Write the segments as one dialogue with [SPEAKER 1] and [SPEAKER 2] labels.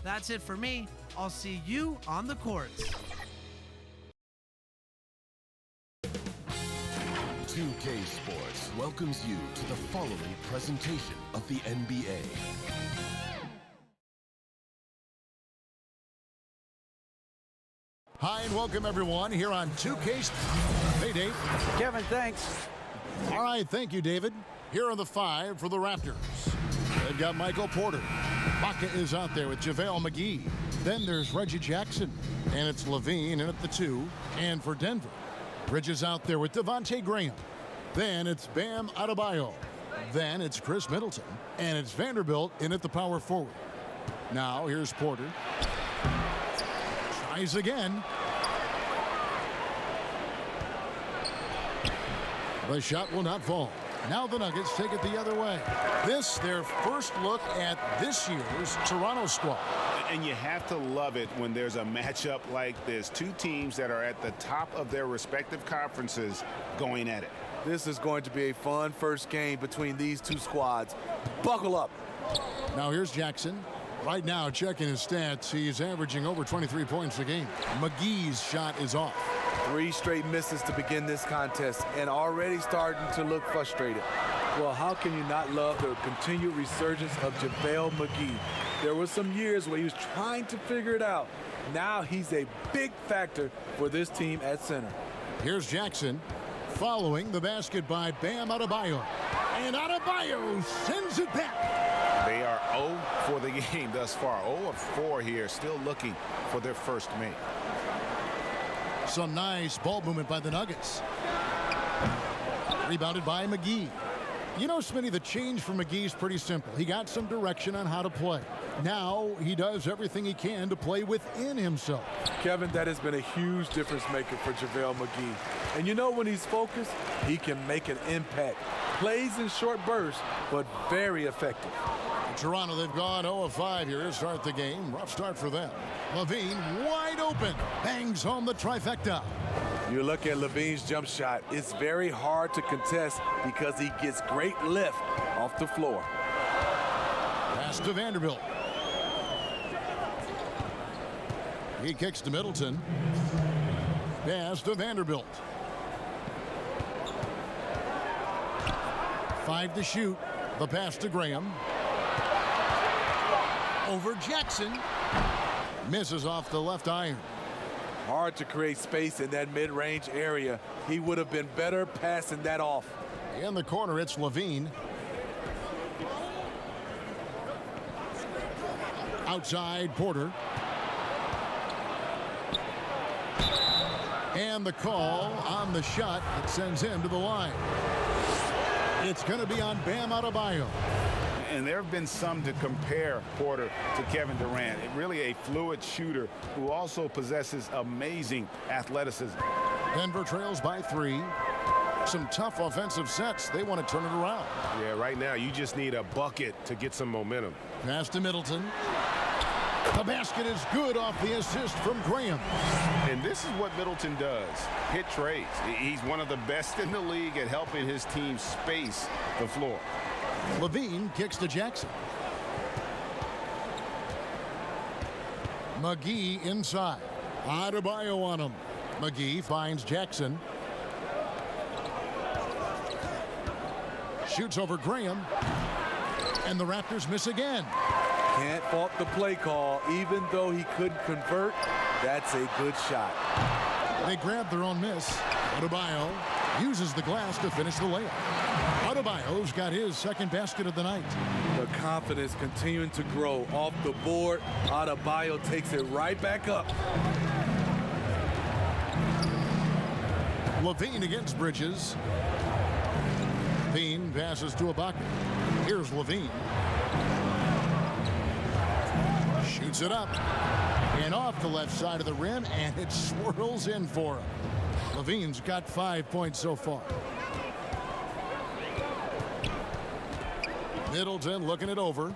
[SPEAKER 1] That's it for me. I'll see you on the courts.
[SPEAKER 2] 2K Sports welcomes you to the following presentation of the NBA.
[SPEAKER 3] Hi, and welcome everyone here on 2K. Hey, Dave.
[SPEAKER 4] Kevin, thanks.
[SPEAKER 3] All right, thank you, David. Here are the 5 for the Raptors. They've got Michael Porter. Baca is out there with JaVale McGee. Then there's Reggie Jackson. And it's Levine in at the 2. And for Denver, Bridges out there with Devontae Graham. Then it's Bam Adebayo. Then it's Chris Middleton. And it's Vanderbilt in at the power forward. Now here's Porter. Tries again. The shot will not fall. Now the Nuggets take it the other way. This, their first look at this year's Toronto squad.
[SPEAKER 5] And you have to love it when there's a matchup like this. Two teams that are at the top of their respective conferences going at it.
[SPEAKER 4] This is going to be a fun first game between these two squads. Buckle up.
[SPEAKER 3] Now here's Jackson. Right now, checking his stats, he's averaging over 23 points a game. McGee's shot is off.
[SPEAKER 4] 3 straight misses to begin this contest and already starting to look frustrated. Well, how can you not love the continued resurgence of JaVale McGee? There were some years where he was trying to figure it out. Now he's a big factor for this team at center.
[SPEAKER 3] Here's Jackson following the basket by Bam Adebayo. And Adebayo sends it back.
[SPEAKER 5] They are 0 for the game thus far. 0 of 4 here, still looking for their first make.
[SPEAKER 3] Some nice ball movement by the Nuggets. Rebounded by McGee. You know, Smitty, the change for McGee's pretty simple. He got some direction on how to play. Now he does everything he can to play within himself.
[SPEAKER 4] Kevin, that has been a huge difference maker for JaVale McGee. And you know, when he's focused, he can make an impact. Plays in short bursts, but very effective.
[SPEAKER 3] In Toronto, they've gone 0 of 5 here to start the game. Rough start for them. Levine wide open. Bangs home the trifecta.
[SPEAKER 4] You look at Levine's jump shot, it's very hard to contest because he gets great lift off the floor.
[SPEAKER 3] Pass to Vanderbilt. He kicks to Middleton. Pass to Vanderbilt. 5 to shoot. The pass to Graham. Over Jackson. Misses off the left iron.
[SPEAKER 4] Hard to create space in that mid-range area. He would have been better passing that off.
[SPEAKER 3] In the corner, it's Levine. Outside, Porter. And the call on the shot that sends him to the line. It's going to be on Bam Adebayo.
[SPEAKER 5] And there have been some to compare Porter to Kevin Durant. Really a fluid shooter who also possesses amazing athleticism.
[SPEAKER 3] Denver trails by 3. Some tough offensive sets. They want to turn it around.
[SPEAKER 6] Yeah, right now you just need a bucket to get some momentum.
[SPEAKER 3] Pass to Middleton. The basket is good off the assist from Graham.
[SPEAKER 6] And this is what Middleton does. Hit trades. He's one of the best in the league at helping his team space the floor.
[SPEAKER 3] Levine kicks to Jackson. McGee inside. Adebayo on him. McGee finds Jackson. Shoots over Graham. And the Raptors miss again.
[SPEAKER 4] Can't fault the play call. Even though he couldn't convert, that's a good shot.
[SPEAKER 3] They grab their own miss. Adebayo uses the glass to finish the layup. Adebayo's got his second basket of the night.
[SPEAKER 4] The confidence continuing to grow off the board. Adebayo takes it right back up.
[SPEAKER 3] Levine against Bridges. Levine passes to Ibaka. Here's Levine. Shoots it up. And off the left side of the rim, and it swirls in for him. Levine's got 5 points so far. Middleton looking it over.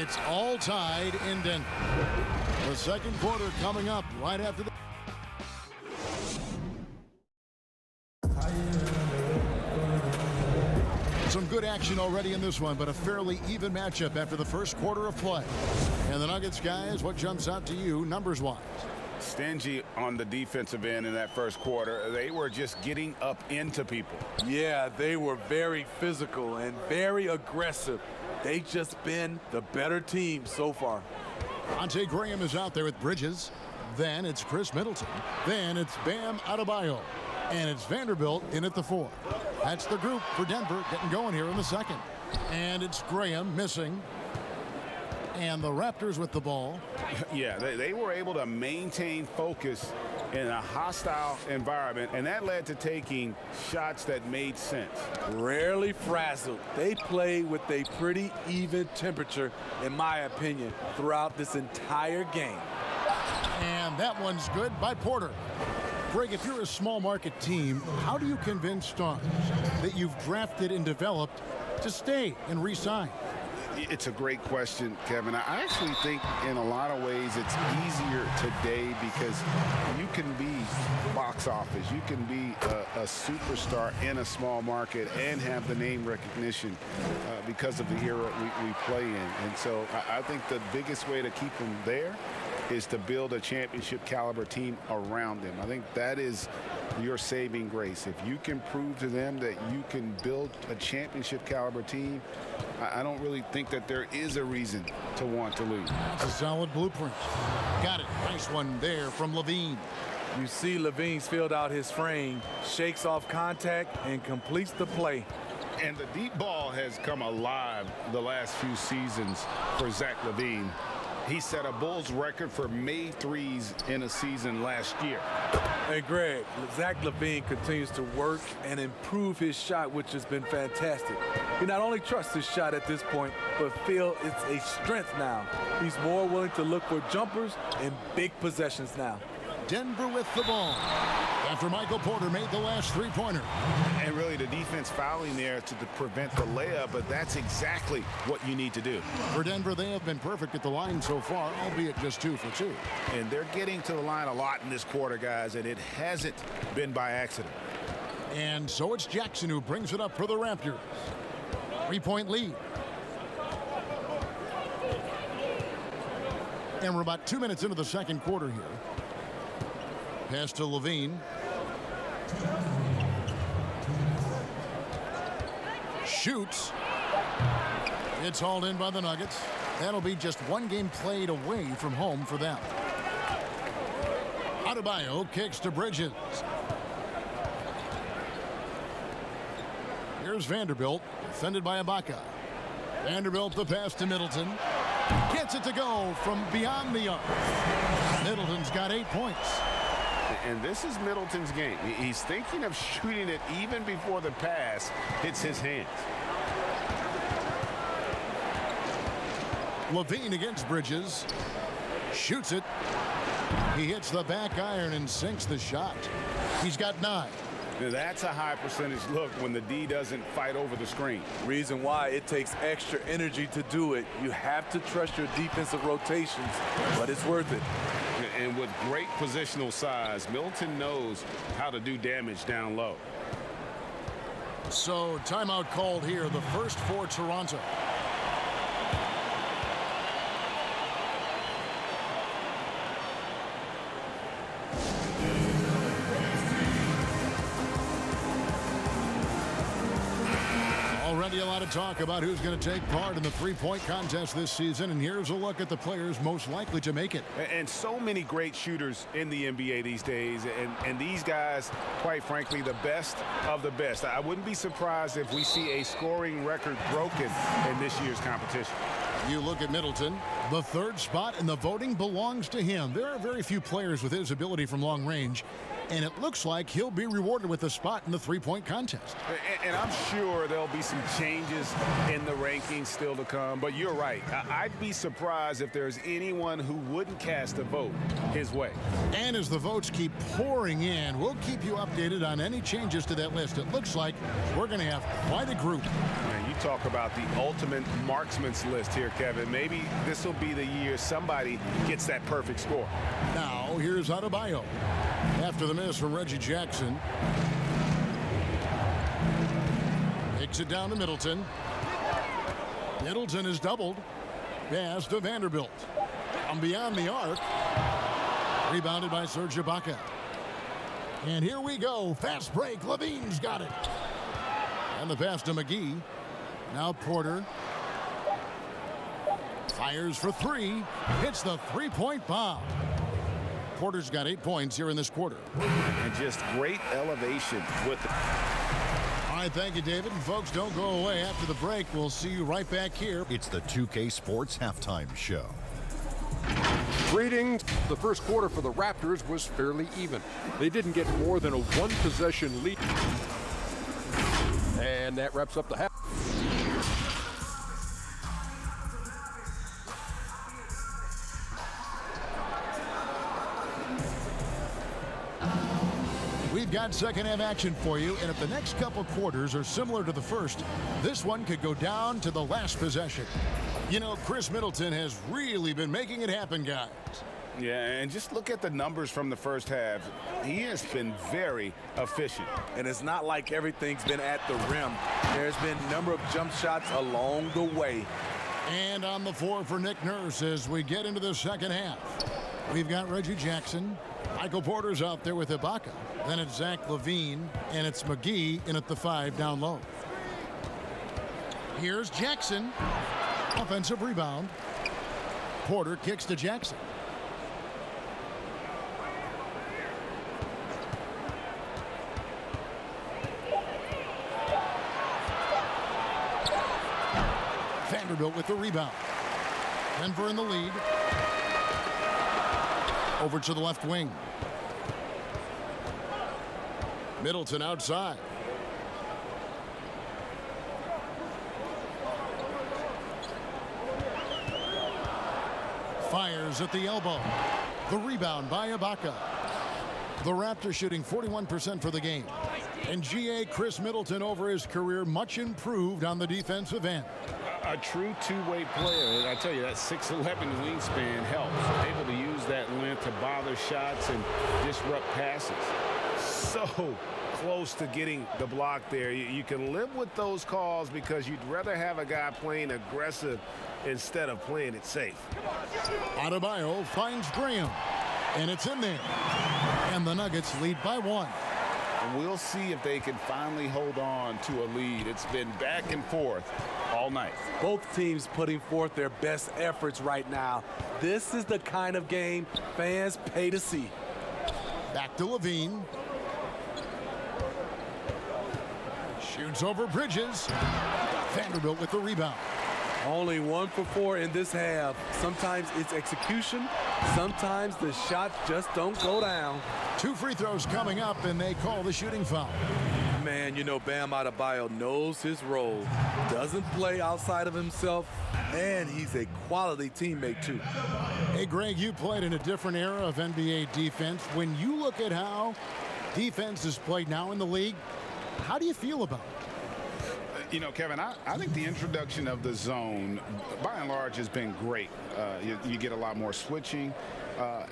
[SPEAKER 3] It's all tied in Denver. The second quarter coming up right after the... Some good action already in this one, but a fairly even matchup after the first quarter of play. And the Nuggets, guys, what jumps out to you numbers-wise?
[SPEAKER 5] Stingy on the defensive end in that first quarter. They were just getting up into people.
[SPEAKER 4] Yeah, they were very physical and very aggressive. They just been the better team so far.
[SPEAKER 3] Devontae Graham is out there with Bridges. Then it's Chris Middleton. Then it's Bam Adebayo. And it's Vanderbilt in at the 4. That's the group for Denver getting going here in the second. And it's Graham missing. And the Raptors with the ball.
[SPEAKER 5] Yeah, they were able to maintain focus in a hostile environment, and that led to taking shots that made sense.
[SPEAKER 4] Rarely frazzled. They play with a pretty even temperature, in my opinion, throughout this entire game.
[SPEAKER 3] And that one's good by Porter. Greg, if you're a small market team, how do you convince stars that you've drafted and developed to stay and re-sign?
[SPEAKER 5] It's a great question, Kevin. I actually think in a lot of ways it's easier today because you can be box office. You can be a superstar in a small market and have the name recognition because of the era we play in. And so I think the biggest way to keep them there is to build a championship caliber team around them. I think that is your saving grace. If you can prove to them that you can build a championship caliber team, I don't really think that there is a reason to want to lose.
[SPEAKER 3] It's a solid blueprint. Got it. Nice one there from Levine.
[SPEAKER 4] You see Levine's filled out his frame, shakes off contact, and completes the play.
[SPEAKER 5] And the deep ball has come alive the last few seasons for Zach LaVine. He set a Bulls record for made threes in a season last year.
[SPEAKER 4] Hey, Greg, Zach LaVine continues to work and improve his shot, which has been fantastic. He not only trusts his shot at this point, but feel it's a strength now. He's more willing to look for jumpers and big possessions now.
[SPEAKER 3] Denver with the ball after Michael Porter made the last three-pointer.
[SPEAKER 5] And really the defense fouling there to prevent the layup, but that's exactly what you need to do.
[SPEAKER 3] For Denver, they have been perfect at the line so far, albeit just 2 for 2.
[SPEAKER 5] And they're getting to the line a lot in this quarter, guys, and it hasn't been by accident.
[SPEAKER 3] And so it's Jackson who brings it up for the Raptors. 3-point lead. And we're about 2 minutes into the second quarter here. Pass to Levine. Shoots. It's hauled in by the Nuggets. That'll be just one game played away from home for them. Adebayo kicks to Bridges. Here's Vanderbilt, defended by Ibaka. Vanderbilt the pass to Middleton. Gets it to go from beyond the arc. Middleton's got 8 points.
[SPEAKER 5] And this is Middleton's game. He's thinking of shooting it even before the pass hits his hands.
[SPEAKER 3] Levine against Bridges. Shoots it. He hits the back iron and sinks the shot. He's got 9.
[SPEAKER 5] Now that's a high percentage look when the D doesn't fight over the screen.
[SPEAKER 4] Reason why it takes extra energy to do it. You have to trust your defensive rotations, but it's worth it.
[SPEAKER 5] And with great positional size, Middleton knows how to do damage down low.
[SPEAKER 3] So timeout called here, the first for Toronto. Already a lot of talk about who's going to take part in the three-point contest this season, and here's a look at the players most likely to make it.
[SPEAKER 5] And so many great shooters in the NBA these days, and these guys, quite frankly, the best of the best. I wouldn't be surprised if we see a scoring record broken in this year's competition.
[SPEAKER 3] You look at Middleton, the third spot in the voting belongs to him. There are very few players with his ability from long range, and it looks like he'll be rewarded with a spot in the three-point contest.
[SPEAKER 6] And I'm sure there'll be some changes in the rankings still to come, but you're right. I'd be surprised if there's anyone who wouldn't cast a vote his way.
[SPEAKER 3] And as the votes keep pouring in, we'll keep you updated on any changes to that list. It looks like we're going to have quite a group.
[SPEAKER 6] Man, you talk about the ultimate marksman's list here, Kevin. Maybe this will be the year somebody gets that perfect score.
[SPEAKER 3] Now, here's Adebayo. After the miss from Reggie Jackson. Takes it down to Middleton. Middleton is doubled. Pass to Vanderbilt. From beyond the arc. Rebounded by Serge Ibaka. And here we go. Fast break. Levine's got it. And the pass to McGee. Now Porter. Fires for three. Hits the three-point bomb. Porter's got 8 points here in this quarter.
[SPEAKER 6] And just great elevation with the...
[SPEAKER 3] All right, thank you, David. And folks, don't go away. After the break, we'll see you right back here.
[SPEAKER 7] It's the 2K Sports Halftime Show.
[SPEAKER 8] Greetings. The first quarter for the Raptors was fairly even. They didn't get more than a one-possession lead. And that wraps up the half.
[SPEAKER 3] We've got second half action for you, and if the next couple quarters are similar to the first, this one could go down to the last possession. You know, Chris Middleton has really been making it happen, guys.
[SPEAKER 6] Yeah, and just look at the numbers from the first half. He has been very efficient.
[SPEAKER 4] And it's not like everything's been at the rim. There's been a number of jump shots along the way.
[SPEAKER 3] And on the floor for Nick Nurse as we get into the second half. We've got Reggie Jackson. Michael Porter's out there with Ibaka. Then it's Zach LaVine, and it's McGee in at the 5 down low. Here's Jackson. Offensive rebound. Porter kicks to Jackson. Vanderbilt with the rebound. Denver in the lead. Over to the left wing. Middleton outside. Fires at the elbow. The rebound by Ibaka. The Raptors shooting 41% for the game. And GA Chris Middleton over his career much improved on the defensive end.
[SPEAKER 6] A true two-way player. I tell you, that 6'11" wingspan helps. Able to use that length to bother shots and disrupt passes. So close to getting the block there. You can live with those calls because you'd rather have a guy playing aggressive instead of playing it safe.
[SPEAKER 3] Adebayo finds Graham, and it's in there. And the Nuggets lead by 1.
[SPEAKER 6] And we'll see if they can finally hold on to a lead. It's been back and forth all night.
[SPEAKER 4] Both teams putting forth their best efforts right now. This is the kind of game fans pay to see.
[SPEAKER 3] Back to Levine. Shoots over Bridges. Vanderbilt with the rebound.
[SPEAKER 4] Only 1 for 4 in this half. Sometimes it's execution. Sometimes the shots just don't go down.
[SPEAKER 3] 2 free throws coming up, and they call the shooting foul.
[SPEAKER 4] Man, you know Bam Adebayo knows his role. Doesn't play outside of himself, and he's a quality teammate, too.
[SPEAKER 3] Hey, Greg, you played in a different era of NBA defense. When you look at how defense is played now in the league, how do you feel about it?
[SPEAKER 6] You know, Kevin, I think the introduction of the zone, by and large, has been great. You get a lot more switching,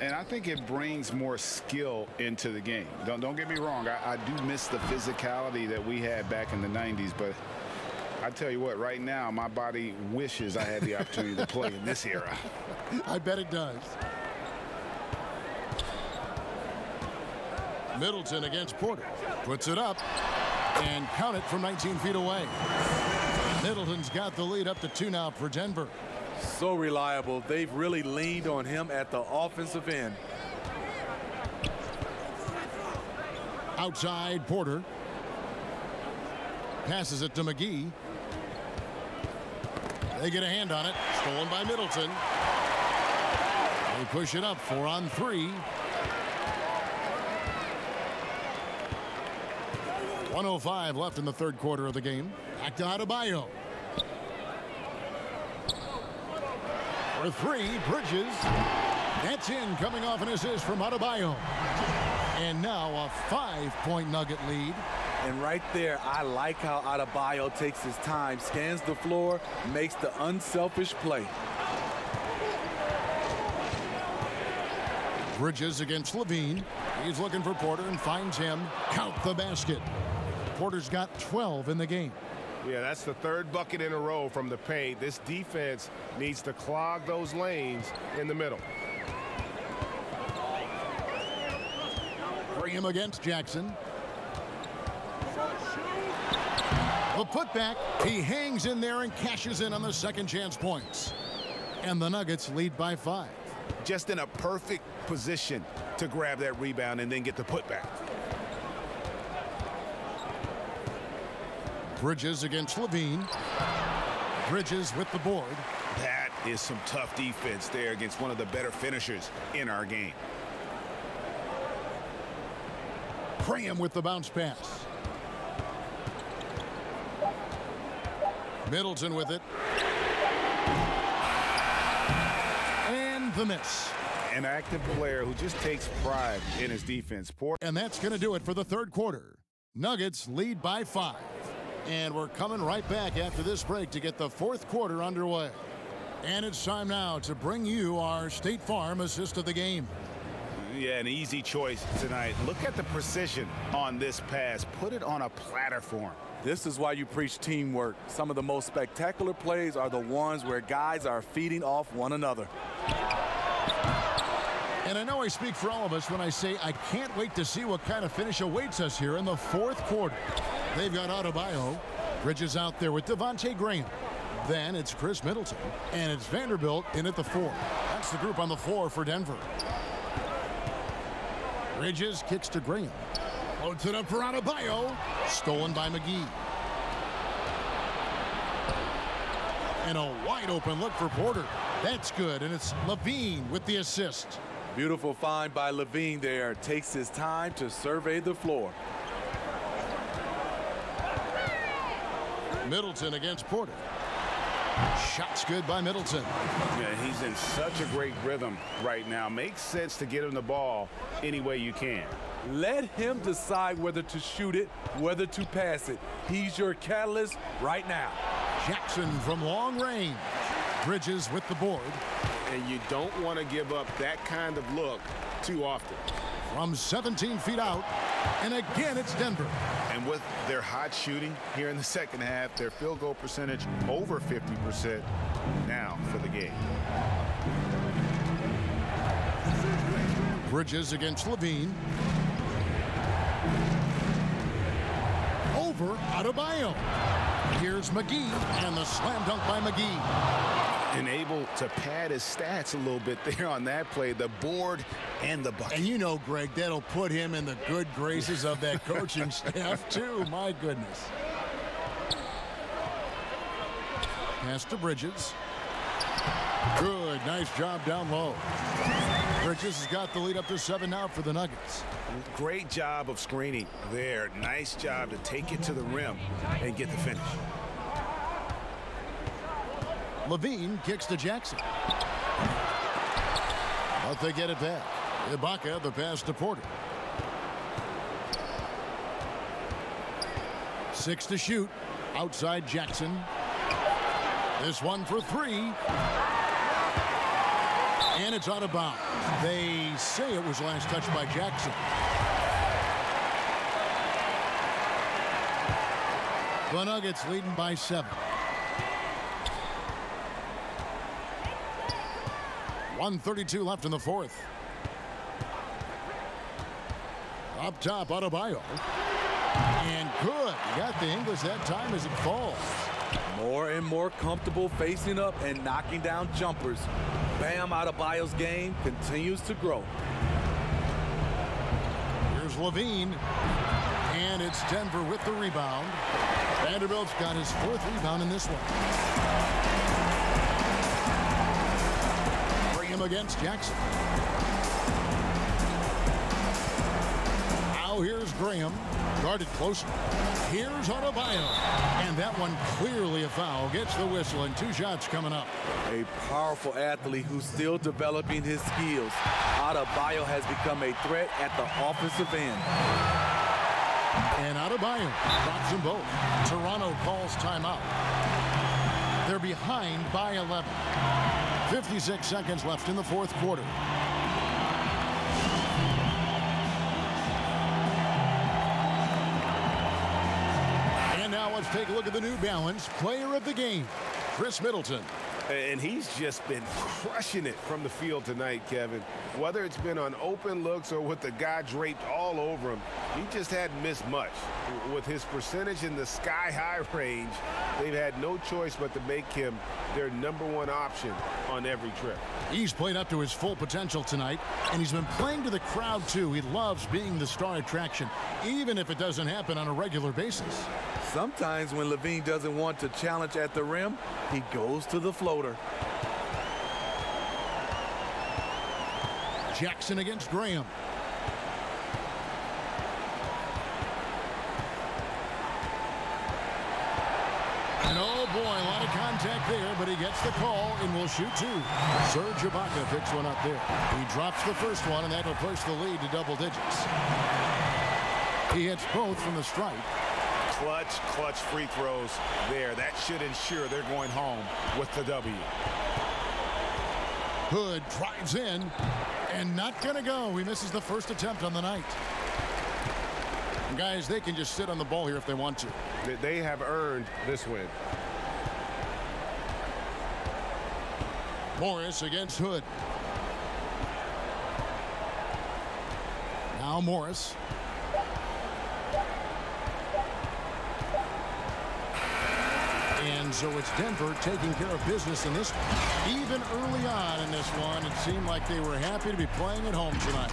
[SPEAKER 6] and I think it brings more skill into the game. Don't get me wrong. I do miss the physicality that we had back in the 90s, but I tell you what, right now, my body wishes I had the opportunity to play in this era.
[SPEAKER 3] I bet it does. Middleton against Porter. Puts it up. And count it from 19 feet away. Middleton's got the lead up to 2 now for Denver.
[SPEAKER 4] So reliable. They've really leaned on him at the offensive end.
[SPEAKER 3] Outside Porter. Passes it to McGee. They get a hand on it. Stolen by Middleton. They push it up 4 on 3. 1:05 left in the third quarter of the game. Back to Adebayo. For three, Bridges. That's in, coming off an assist from Adebayo. And now a 5-point Nugget lead.
[SPEAKER 4] And right there, I like how Adebayo takes his time, scans the floor, makes the unselfish play.
[SPEAKER 3] Bridges against Levine. He's looking for Porter and finds him. Count the basket. Porter's got 12 in the game.
[SPEAKER 9] Yeah, that's the third bucket in a row from the paint. This defense needs to clog those lanes in the middle.
[SPEAKER 3] Graham against Jackson. The putback. He hangs in there and cashes in on the second chance points. And the Nuggets lead by 5.
[SPEAKER 6] Just in a perfect position to grab that rebound and then get the putback.
[SPEAKER 3] Bridges against Levine. Bridges with the board.
[SPEAKER 6] That is some tough defense there against one of the better finishers in our game.
[SPEAKER 3] Graham with the bounce pass. Middleton with it. And the miss.
[SPEAKER 6] An active player who just takes pride in his defense.
[SPEAKER 3] And that's going to do it for the third quarter. Nuggets lead by 5. And we're coming right back after this break to get the fourth quarter underway. And it's time now to bring you our State Farm assist of the game.
[SPEAKER 6] Yeah, an easy choice tonight. Look at the precision on this pass. Put it on a platter for him.
[SPEAKER 4] This is why you preach teamwork. Some of the most spectacular plays are the ones where guys are feeding off one another.
[SPEAKER 3] And I know I speak for all of us when I say I can't wait to see what kind of finish awaits us here in the fourth quarter. They've got Adebayo. Bridges out there with Devontae Graham. Then it's Chris Middleton. And it's Vanderbilt in at the 4. That's the group on the floor for Denver. Bridges kicks to Graham. Floats it up for Adebayo. Stolen by McGee. And a wide open look for Porter. That's good, and it's Levine with the assist.
[SPEAKER 4] Beautiful find by Levine there. Takes his time to survey the floor.
[SPEAKER 3] Middleton against Porter. Shots good by Middleton.
[SPEAKER 6] Yeah, he's in such a great rhythm right now. Makes sense to get him the ball any way you can.
[SPEAKER 4] Let him decide whether to shoot it, whether to pass it. He's your catalyst right now.
[SPEAKER 3] Jackson from long range. Bridges with the board.
[SPEAKER 9] And you don't want to give up that kind of look too often.
[SPEAKER 3] From 17 feet out. And again, it's Denver.
[SPEAKER 6] And with their hot shooting here in the second half, their field goal percentage over 50% now for the game.
[SPEAKER 3] Bridges against Levine. Over Adebayo. Here's McGee, and the slam dunk by McGee.
[SPEAKER 6] And able to pad his stats a little bit there on that play, the board and the bucket.
[SPEAKER 3] And you know, Greg, that'll put him in the good graces of that coaching staff, too. My goodness. Pass to Bridges. Good, nice job down low. Bridges has got the lead up to 7 now for the Nuggets.
[SPEAKER 6] Great job of screening there. Nice job to take it to the rim and get the finish.
[SPEAKER 3] Levine kicks to Jackson. But they get it back. Ibaka, the pass to Porter. 6 to shoot. Outside Jackson. This one for 3. And it's out of bounds. They say it was last touched by Jackson. The Nuggets leading by 7. 1:32 left in the fourth. Up top, Adebayo. And good. He got the English that time as it falls.
[SPEAKER 4] More and more comfortable facing up and knocking down jumpers. Bam Adebayo's game continues to grow.
[SPEAKER 3] Here's Levine. And it's Denver with the rebound. Vanderbilt's got his 4th rebound in this one. Against Jackson. Now here's Graham. Guarded closer. Here's Adebayo. And that one clearly a foul. Gets the whistle and 2 shots coming up.
[SPEAKER 4] A powerful athlete who's still developing his skills. Adebayo has become a threat at the offensive end.
[SPEAKER 3] And Adebayo drops them both. Toronto calls timeout. They're behind by 11. 56 seconds left in the fourth quarter. And now let's take a look at the New Balance Player of the Game, Chris Middleton.
[SPEAKER 9] And he's just been crushing it from the field tonight, Kevin. Whether it's been on open looks or with the guy draped all over him, he just hadn't missed much. With his percentage in the sky-high range, they've had no choice but to make him their #1 option on every trip.
[SPEAKER 3] He's played up to his full potential tonight, and he's been playing to the crowd, too. He loves being the star attraction, even if it doesn't happen on a regular basis.
[SPEAKER 4] Sometimes when LaVine doesn't want to challenge at the rim, he goes to the floater.
[SPEAKER 3] Jackson against Graham. And oh boy, a lot of contact there, but he gets the call and will shoot 2. Serge Ibaka picks one up there. He drops the first one, and that will push the lead to double digits. He hits both from the stripe.
[SPEAKER 9] Clutch free throws there. That should ensure they're going home with the W.
[SPEAKER 3] Hood drives in and not going to go. He misses the first attempt on the night. And guys, they can just sit on the ball here if they want to.
[SPEAKER 9] They have earned this win.
[SPEAKER 3] Morris against Hood. Now Morris. And so it's Denver taking care of business in this one. Even early on in this one, it seemed like they were happy to be playing at home tonight.